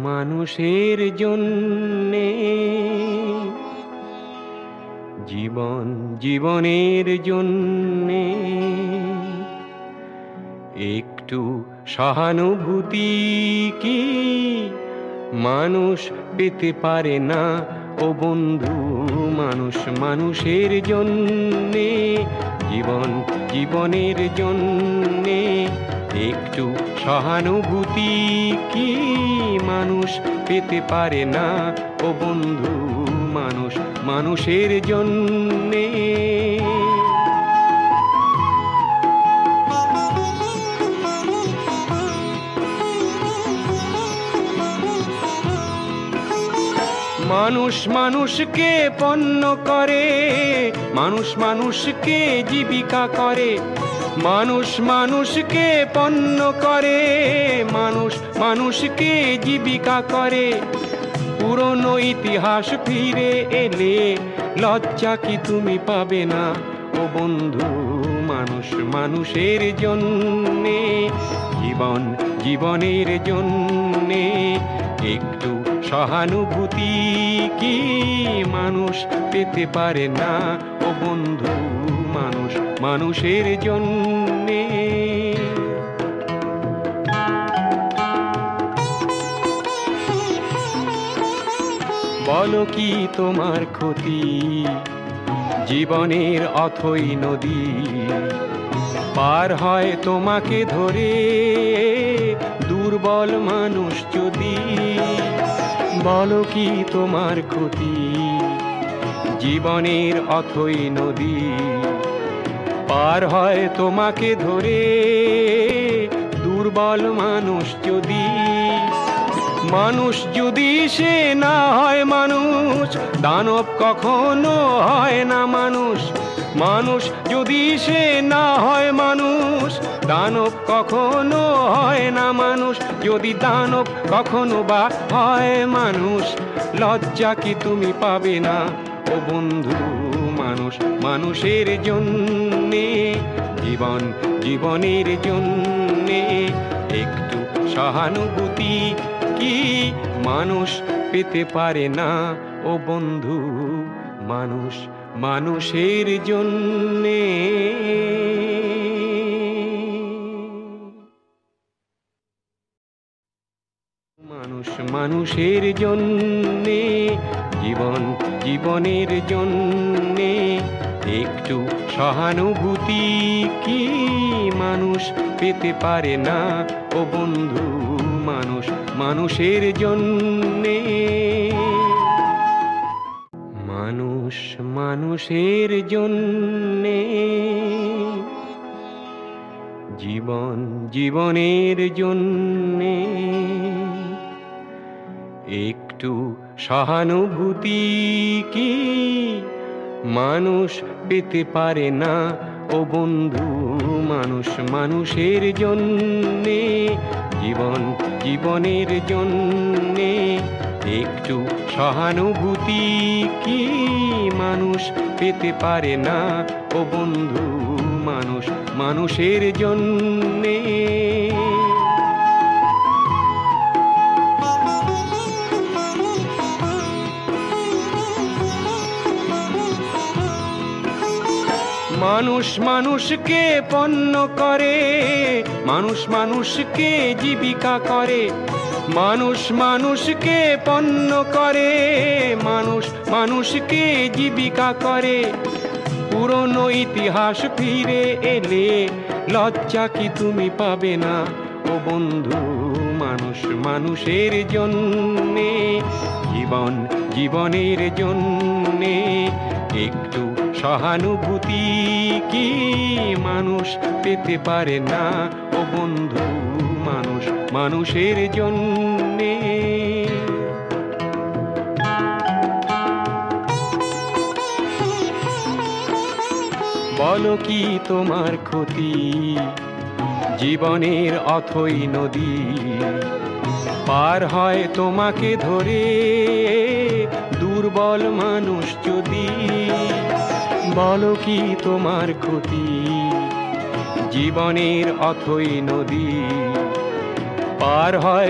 মানুষের জন্যে, জীবন জীবনের জন্যে একটু সহানুভূতি কি মানুষ পেতে পারে না ও বন্ধু? মানুষ মানুষের জন্যে, জীবন জীবনের জন্যে একটু সহানুভূতি কি মানুষ পেতে পারে না ও বন্ধু? মানুষ মানুষের জন্যে। মানুষ মানুষকে পণ্য করে, মানুষ মানুষকে জীবিকা করে, মানুষ মানুষকে পণ্য করে, মানুষ মানুষকে জীবিকা করে। পুরনো ইতিহাস ফিরে এলে লজ্জা কি তুমি পাবে না ও বন্ধু? মানুষ মানুষের জন্যে, জীবন জীবনের জন্যে একটু সহানুভূতি কি মানুষ পেতে পারে না ও বন্ধু? মানুষ মানুষের জন্যে। বলো কি তোমার ক্ষতি, জীবনের অথই নদী পার হয় তোমাকে ধরে দুর্বল মানুষ যদি? বলো কি তোমার ক্ষতি, জীবনের অথই নদী পার হয় তোমাকে ধরে দুর্বল মানুষ যদি? মানুষ যদি সে না হয় মানুষ, দানব কখনো হয় না মানুষ। মানুষ যদি সে না হয় মানুষ, দানব কখনো হয় না মানুষ। যদি দানব কখনো বা হয় মানুষ, লজ্জা কি তুমি পাবে না ও বন্ধু? মানুষ মানুষের জন্যে, জীবন জীবনের জন্যে একটু সহানুভূতি কি মানুষ পেতে পারে না ও বন্ধু? মানুষ মানুষের জন্যে। মানুষ মানুষের জন্যে, জীবন জীবনের জন্যে একটু সহানুভূতি কি মানুষ পেতে পারে না ও বন্ধু? মানুষ মানুষের জন্যে। মানুষ মানুষের জন্যে, জীবন জীবনের জন্যে একটু সহানুভূতি কি মানুষ পেতে পারে না ও বন্ধু? মানুষ মানুষের জন্যে, জীবন জীবনের জন্যে একটু সহানুভূতি কি মানুষ পেতে পারে না ও বন্ধু? মানুষ মানুষের জন্যে। মানুষ মানুষকে পণ্য করে, মানুষ মানুষকে জীবিকা করে, মানুষ মানুষকে পণ্য করে, মানুষ মানুষকে জীবিকা করে। পুরনো ইতিহাস ফিরে এলে লজ্জা কি তুমি পাবে না ও বন্ধু? মানুষ মানুষের জন্যে, জীবন জীবনের জন্যে একটু সহানুভূতি কি মানুষ পেতে পারে না ও বন্ধু? মানুষ মানুষের জন্যে। বলো কি তোমার ক্ষতি, জীবনের অথই নদী পার হয় তোমাকে ধরে দুর্বল মানুষ যদি? বলো কি তোমার ক্ষতি, জীবনের অথই নদী পার হয়